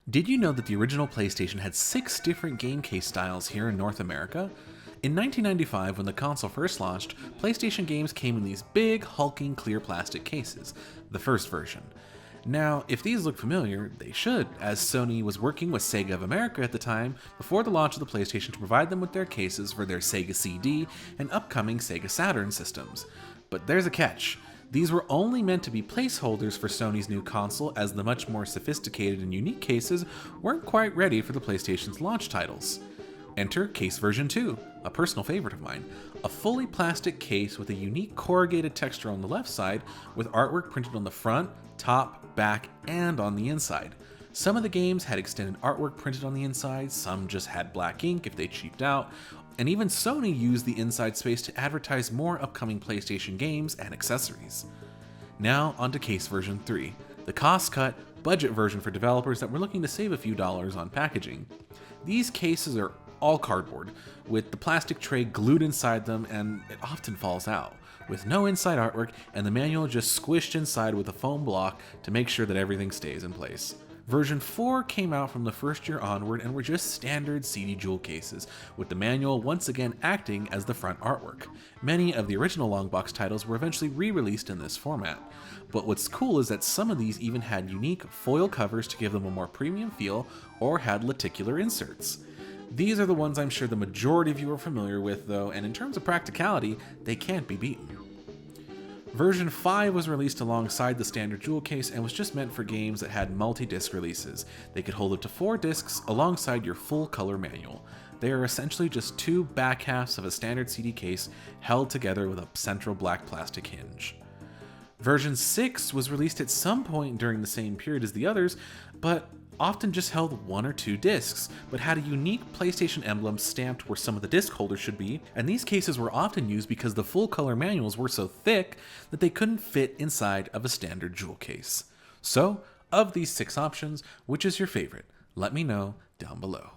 Did you know that the original PlayStation had 6 different game case styles here in North America? In 1995, when the console first launched, PlayStation games came in these big, hulking clear plastic cases, the first version. Now, if these look familiar, they should, as Sony was working with Sega of America at the time before the launch of the PlayStation to provide them with their cases for their Sega CD and upcoming Sega Saturn systems. But there's a catch. These were only meant to be placeholders for Sony's new console, as the much more sophisticated and unique cases weren't quite ready for the PlayStation's launch titles. Enter Case Version 2, a personal favorite of mine. A fully plastic case with a unique corrugated texture on the left side, with artwork printed on the front, top, back, and on the inside. Some of the games had extended artwork printed on the inside, some just had black ink if they cheaped out, and even Sony used the inside space to advertise more upcoming PlayStation games and accessories. Now onto Case Version 3, the cost-cut, budget version for developers that were looking to save a few dollars on packaging. These cases are all cardboard, with the plastic tray glued inside them, and it often falls out, with no inside artwork and the manual just squished inside with a foam block to make sure that everything stays in place. Version 4 came out from the first year onward and were just standard CD jewel cases, with the manual once again acting as the front artwork. Many of the original LongBox titles were eventually re-released in this format, but what's cool is that some of these even had unique foil covers to give them a more premium feel, or had lenticular inserts. These are the ones I'm sure the majority of you are familiar with though, and in terms of practicality, they can't be beaten. Version 5 was released alongside the standard jewel case and was just meant for games that had multi-disc releases. They could hold up to 4 discs alongside your full-color manual. They are essentially just 2 back halves of a standard CD case held together with a central black plastic hinge. Version 6 was released at some point during the same period as the others, but often just held 1 or 2 discs, but had a unique PlayStation emblem stamped where some of the disc holders should be, and these cases were often used because the full-color manuals were so thick that they couldn't fit inside of a standard jewel case. So, of these 6 options, which is your favorite? Let me know down below.